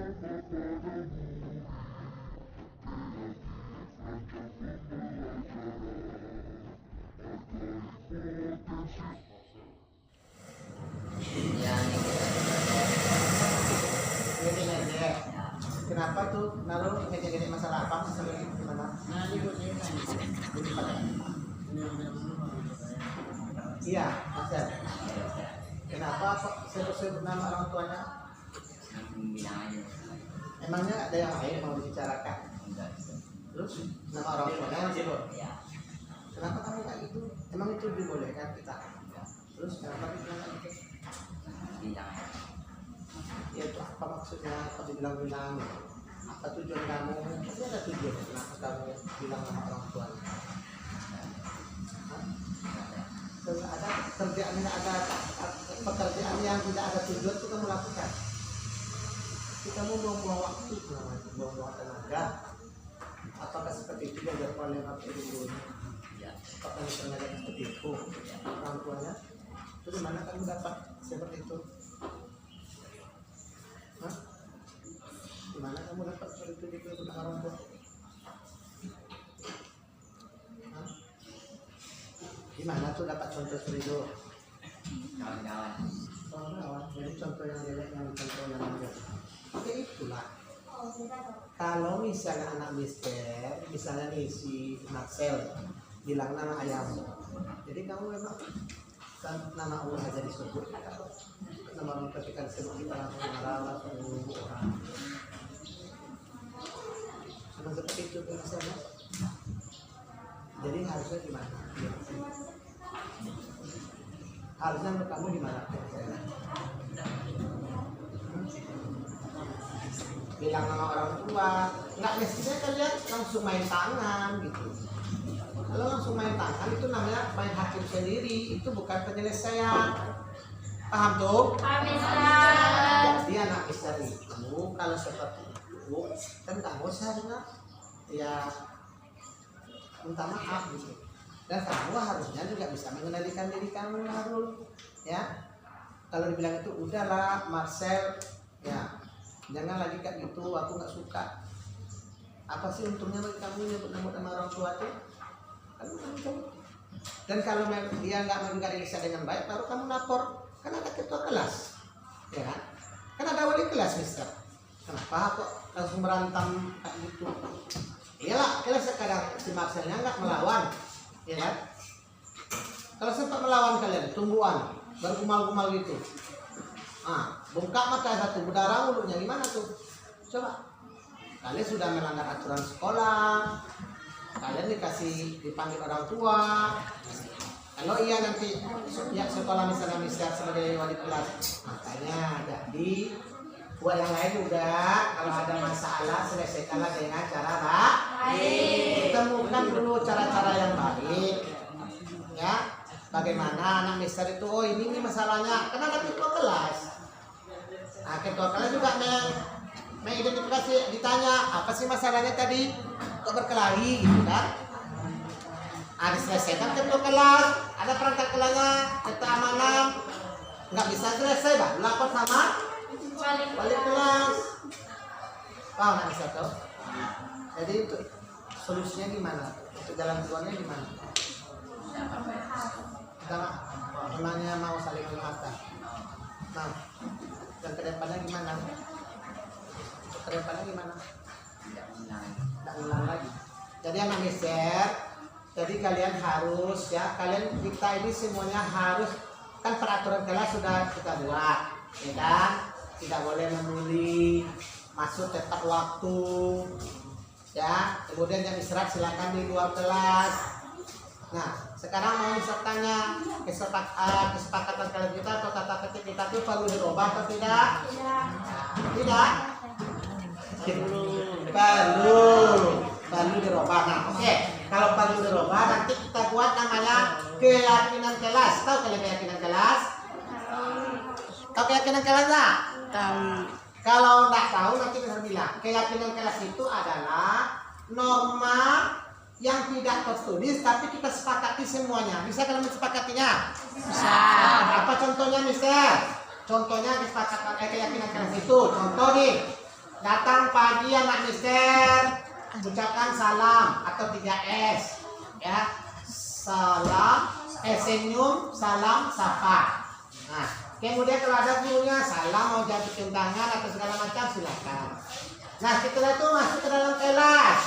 Kenapa tuh naruh gede-gede masalah apa sampai gimana? Nah, Iya, Master. Kenapa kok sebut nama orang tuanya? Emangnya ada yang lain mau dibicarakan? Terus nama orang tuanya yang disebut? Kenapa kamu kayak gitu? Emang itu dibolehkan kita? Terus kenapa dibilang gitu? Ya itu apa maksudnya? Apa dibilang-bilang? Apa tujuan kamu? Pasti ada tujuan kenapa kamu bilang nama orang tuanya? Ada kerjaan yang ada pekerjaan yang tidak ada tujuan itu kamu lakukan. Kita mau buang-buang waktu, buang-buang tenaga. Apakah seperti itu yang paling apa dulu? Apakah sengaja seperti itu orang tuanya? Itu di mana kamu dapat seperti itu? Hah? Di mana kamu dapat seperti itu tentang orang tua? Di mana tuh dapat contoh seperti itu? Kawan-kawan. Jadi contoh yang jelek yang contoh yang jelek. Oke, itulah. Kalau misalnya anak mister, misalnya nih si Marcel bilang nama ayahmu, jadi kamu memang kan nama Allah aja disebut. Nama orang ketika disebut kita langsung marah, langsung menunggu orang. Sama seperti itu misalnya. Jadi harusnya gimana? Harusnya menurut kamu gimana? Bilang nama orang tua, nggak mestinya kalian langsung main tangan gitu. Kalau langsung main tangan itu namanya main hakim sendiri, itu bukan penyelesaian. Paham tuh? Jadi anak mister itu kalau seperti itu kan kamu seharusnya ya minta maaf gitu. Dan kamu harusnya juga bisa mengendalikan diri kamu, Harul. Ya, kalau dibilang itu udahlah, Marcel, ya jangan lagi kayak gitu. Aku nggak suka. Apa sih untungnya bagi kamu nyebut nama orang tua tuh? Dan kalau dia nggak mengendalikan dengan baik, baru kamu lapor. Kan ada ketua kelas, ya kan? Kan ada wali kelas, Mister. Kenapa kok langsung merantam kayak gitu? Iyalah, kalau sekarang si Marcelnya nggak melawan, ya kan? Kalau sempat melawan kalian, tumbuhan, bergumal-gumal gitu. Bengkak mata satu, berdarah mulutnya, gimana tuh? Coba. Kalian sudah melanggar aturan sekolah, kalian dipanggil orang tua. Kalau iya nanti pihak sekolah misalnya sebagai wali kelas, makanya jadi buat yang lain udah, kalau ada masalah selesaikanlah dengan cara baik. Temukan dulu cara-cara yang baik, ya. Bagaimana anak mister itu, oh ini masalahnya, karena ada ketua kelas. Nah, ketua kelas juga mengidentifikasi, ditanya apa sih masalahnya tadi, kok berkelahi, gitu kan? Diselesaikan ketua kelas, ada perangkat kelasnya, keamanan, nggak bisa selesai, bah, lapor sama wali kelas. Paham nggak bisa tahu? Jadi untuk solusinya gimana? Untuk jalan keluarnya gimana? Kita emangnya mau saling memaafkan. Nah, dan kedepannya gimana? Untuk kedepannya gimana? Tidak ulang lagi. Jadi anak mister, jadi kalian harus ya, kita ini semuanya harus, kan peraturan kelas sudah kita buat, ya kan? Tidak boleh membuli, masuk tepat waktu, ya. Kemudian yang istirahat silakan di luar kelas. Nah, sekarang mau misalkannya kesepakatan kalian kita atau kata kata kita itu perlu dirubah atau tidak? Tidak. Perlu dirubah. Nah, oke. Kalau perlu dirubah, nanti kita buat namanya keyakinan kelas. Tahu kalian keyakinan kelas? Tahu keyakinan kelas nggak? Tahu. Kalau nggak tahu nanti kita bilang keyakinan kelas itu adalah norma yang tidak tertulis tapi kita sepakati semuanya. Bisa kalian mensepakatinya? Bisa. Apa contohnya, Mister? Contohnya kesepakatan keyakinan kelas itu. Contoh nih, Datang pagi anak mister, ucapkan salam atau 3S ya. Salam, senyum, salam, sapa. Nah, kemudian kalau ada gurunya salam mau jadi cium tangan atau segala macam silakan. Nah, setelah itu masuk ke dalam kelas,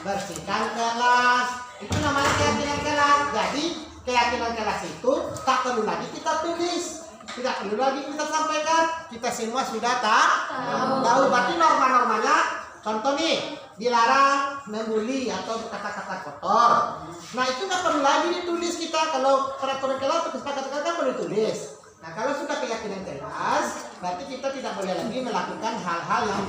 bersihkan kelas. Itu namanya keyakinan kelas. Jadi keyakinan kelas itu tak perlu lagi kita tulis, tidak perlu lagi kita sampaikan. Kita semua sudah tahu. Berarti norma-normanya, contoh nih, dilarang membuli atau berkata-kata kotor. Nah itu nggak perlu lagi ditulis kita. Kalau peraturan kelas atau kesepakatan kan perlu ditulis. Nah kalau sudah keyakinan kelas, berarti kita tidak boleh lagi melakukan hal-hal yang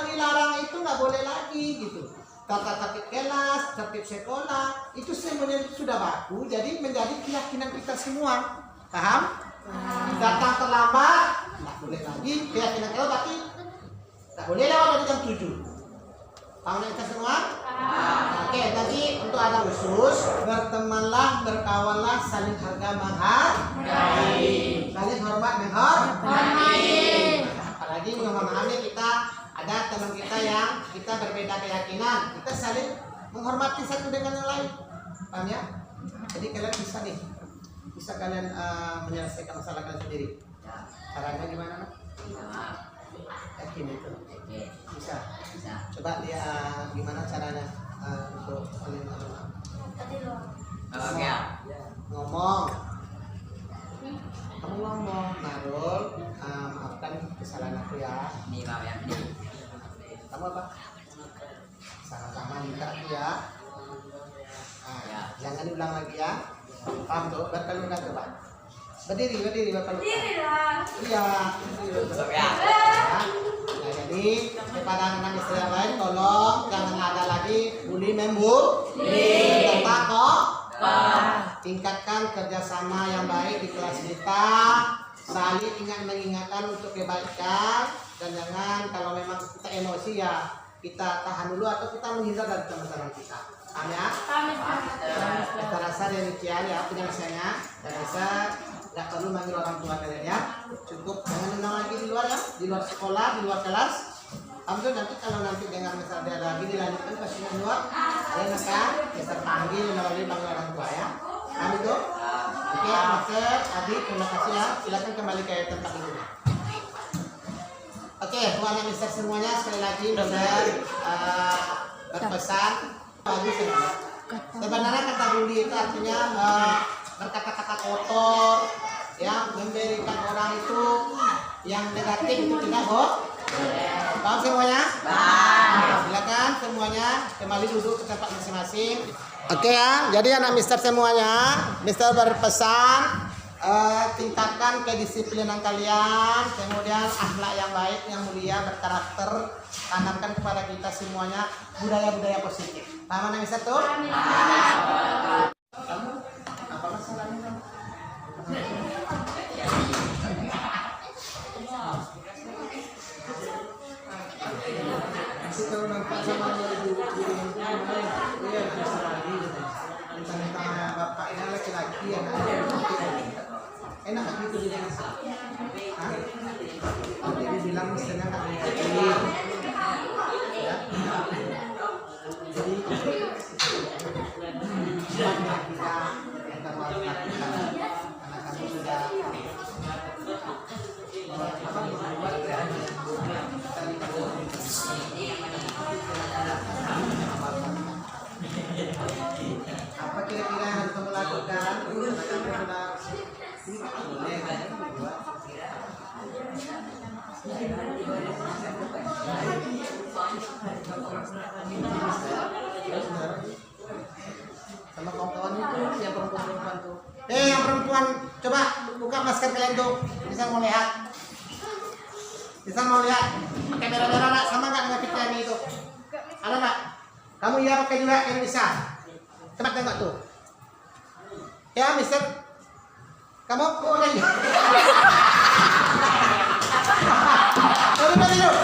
dilarang itu nggak boleh lagi gitu. Tata tertib kelas, tertib sekolah, itu semuanya sudah baku. Jadi menjadi keyakinan kita semua. Paham? Datang terlambat, nggak boleh lagi. Keyakinan kelas berarti nggak boleh lewat dari jam 7. Paham kita semua? Oke, tadi untuk ada khusus, bertemanlah, berkawanlah, saling harga menghargai, saling hormat menghormati. Apalagi memahami kita ada teman kita yang kita berbeda keyakinan, kita saling menghormati satu dengan yang lain. Paham ya? Jadi kalian bisa kalian menyelesaikan masalah kalian sendiri. Caranya gimana? Yakin itu? Bisa. Coba dia gimana caranya untuk ngomong. Kamu ngomong, Narul, maafkan kesalahan aku ya. Kamu apa? Sama-sama minta ya. Jangan diulang lagi ya. Paham tuh? Berkali-kali coba. Berdiri berkali-kali. Iya. Nah, jadi kepada anak istri yang lain tolong jangan ada lagi bully membuli. Tingkatkan kerjasama yang baik di kelas kita. Saling mengingatkan untuk kebaikan dan jangan kalau memang kita emosi ya kita tahan dulu atau kita menghindar dari teman-teman kita. Paham ya? Kita rasa demikian ya penyelesaiannya. Dan rasa tidak perlu manggil orang tua kalian ya. Cukup jangan undang lagi di luar ya, di luar sekolah, di luar kelas. Ambil nanti kalau nanti dengar misalnya ada lagi dilanjutkan ke sini luar, kalian akan bisa panggil melalui panggil orang tua ya. Paham itu? Oke, Master, Adi, terima kasih ya. Silakan kembali ke tempat itu. Oke, buat anak mister semuanya sekali lagi Mister berpesan bagus ya. Sebenarnya kata bully itu artinya berkata-kata kotor, ya, memberikan orang itu yang negatif itu tidak paham semuanya? Silakan semuanya kembali duduk ke tempat masing-masing. Oke ya, jadi anak mister semuanya, mister berpesan tingkatkan kedisiplinan kalian, kemudian akhlak yang baik, yang mulia, berkarakter, tanamkan kepada kita semuanya budaya-budaya positif. Paham anak mister tuh? Kamu apa masalahnya kamu? Kalau nampak sama ibu dia bisa lagi tentang bapaknya laki-laki yang enak gitu dia jadi bilang misalnya kan laki-laki ya jadi buatnya kita yang terlalu lakukan karena kami sudah apa membuat apa kira-kira yang harus kamu lakukan? Karena kamu sudah boleh kan? Sama kawan-kawan itu yang perempuan tuh. Yang perempuan coba buka masker kalian tuh, bisa mau lihat. Bisa mau lihat pakai merah-merah nak sama nggak dengan kita ini itu? Ada nggak? Kamu iya pakai juga yang bisa. Coba tengok tuh. Ya, Mister. Kamu boleh. Duduk.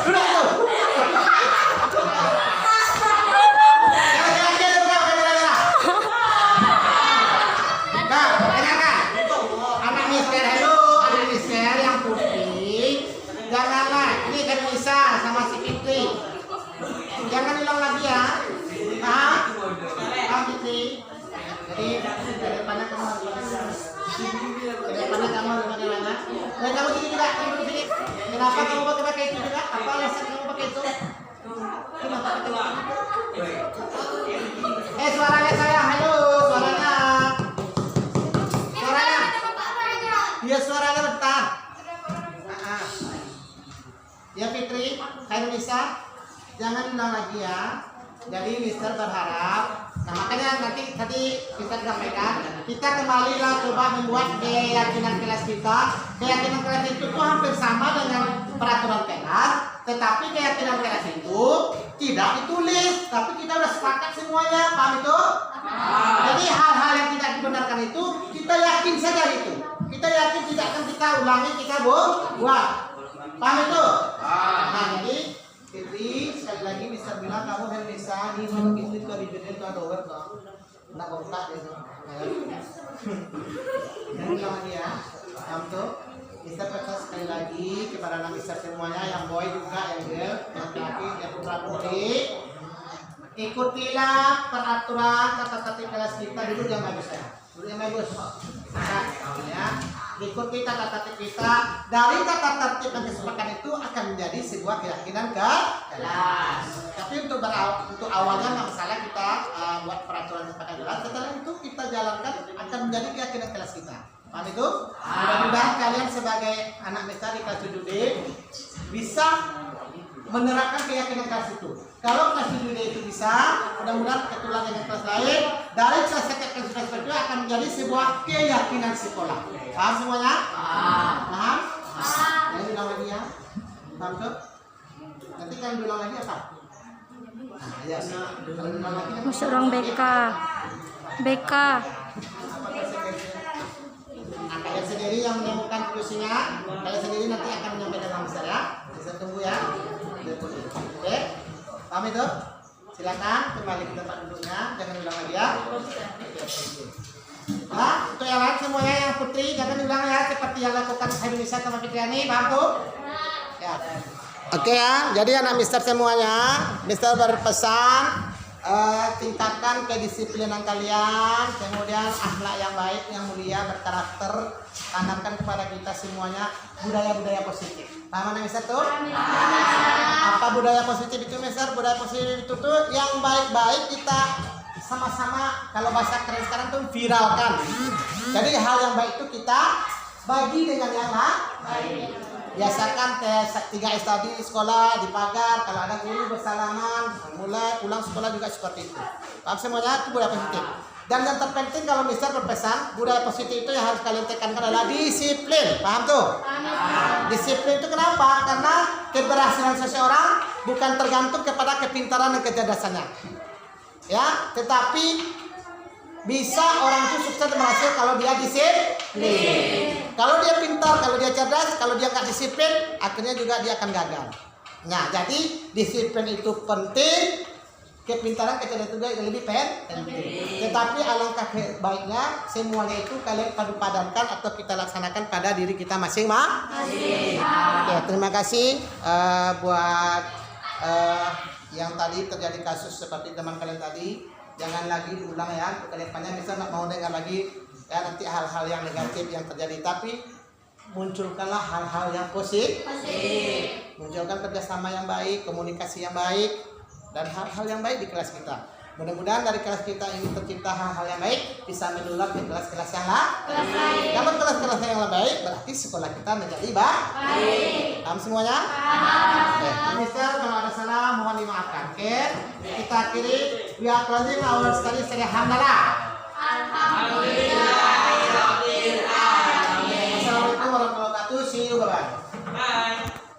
Anak Mister, hello, anak Mister yang putih. Janganlah, ini Nisa sama si Fitri. Jangan ulang lagi ya. Paham? Paham Fitri? Jadi daripada kamu bagaimana? Dan kamu gini juga, kamu di sini. Kenapa kamu pakai itu juga? Apa alasan kamu pakai itu? Kenapa pakai itu? Suaranya saya, halo, suaranya. Suaranya. Iya suaranya bentar. Ya Fitri, Kak Nisa, jangan ulang lagi ya. Jadi Mister berharap, nah makanya nanti tadi kita sampaikan, kita kembalilah coba membuat keyakinan kelas kita. Keyakinan kelas itu tuh hampir sama dengan peraturan kelas, tetapi keyakinan kelas itu tidak ditulis, tapi kita udah sepakat semuanya, paham itu? Jadi hal-hal yang tidak dibenarkan itu kita yakin saja itu. Kita yakin tidak akan kita ulangi, kita buat. Paham itu? Nah jadi Fitri, sekali lagi bisa bilang kamu kan bisa di mana itu bibirnya itu ada over dong. Nak kontak itu. Dan bilang lagi ya, kamu tuh bisa pesan sekali lagi kepada anak Mister semuanya, yang boy juga, yang girl, yang laki, yang putra putri. Ikutilah peraturan tata tertib kelas kita dulu yang bagus ya. Dulu yang bagus. Nah, ya. Ikuti tata tertib kita. Dari tata tertib dan kesepakatan itu akan menjadi sebuah keyakinan ke kelas. Tapi untuk awalnya nggak masalah kita buat peraturan kesepakatan kelas. Setelah itu kita jalankan akan menjadi keyakinan kelas kita. Paham itu? Mudah-mudahan kalian sebagai anak Mister di kelas 7D bisa menerapkan keyakinan kelas itu. Kalau kelas 7D itu bisa, mudah-mudahan ketulan dengan kelas lain, dari kelas kelas itu akan menjadi sebuah keyakinan sekolah. Paham semuanya? Paham? Yang bilang lagi ya. Paham tuh? Nanti kalian bilang lagi apa? Nah, ya. Kalau bilang lagi Masuk orang BK. BK. Nah, kalian sendiri yang menemukan tulisnya, kalian sendiri nanti akan menyampaikan sama saya ya. Bisa tunggu ya. Oke, paham itu? Silakan kembali ke tempat duduknya, jangan ulang lagi ya. Nah, untuk yang lain semuanya yang Putri jangan ulang ya, seperti yang lakukan Indonesia sama Fitriani, paham tuh? Ya. Oke ya, jadi anak Mister semuanya, Mister berpesan tingkatkan kedisiplinan kalian, kemudian akhlak yang baik, yang mulia, berkarakter, tanamkan kepada kita semuanya budaya-budaya positif. Paham anak Mister tuh? Apa budaya positif itu Mister? Budaya positif itu tuh yang baik-baik kita sama-sama, kalau bahasa keren sekarang tuh viralkan. Jadi hal yang baik itu kita bagi dengan yang baik. Biasakan tes 3S tadi di sekolah, di pagar, kalau ada guru bersalaman, mulai pulang sekolah juga seperti itu. Paham semuanya? Itu budaya positif. Dan yang terpenting kalau Mister berpesan, budaya positif itu yang harus kalian tekankan adalah disiplin. Paham tuh? Disiplin itu kenapa? Karena keberhasilan seseorang bukan tergantung kepada kepintaran dan kecerdasannya. Ya, tetapi bisa orang itu sukses dan berhasil kalau dia disiplin. Kalau dia pintar, kalau dia cerdas, kalau dia nggak disiplin, akhirnya juga dia akan gagal. Nah, jadi disiplin itu penting, kepintaran, kecerdasan juga lebih penting. Tetapi alangkah baiknya semuanya itu kalian padupadankan atau kita laksanakan pada diri kita masing-masing. Oke, terima kasih buat yang tadi terjadi kasus seperti teman kalian tadi. Jangan lagi diulang ya, untuk kedepannya bisa nggak mau dengar lagi ya nanti hal-hal yang negatif yang terjadi, tapi munculkanlah hal-hal yang positif. Munculkan kerjasama yang baik, komunikasi yang baik, dan hal-hal yang baik di kelas kita. Mudah-mudahan dari kelas kita ini tercipta hal-hal yang baik bisa menular ke kelas-kelas yang lain. Kalau kelas-kelas yang lebih baik, berarti sekolah kita menjadi baik. Paham semuanya? Oke, Mister, kalau ada salah mohon dimaafkan. Oke, kita akhiri. We are closing our study session. Alhamdulillah. Assalamualaikum warahmatullahi wabarakatuh. See you, bye-bye.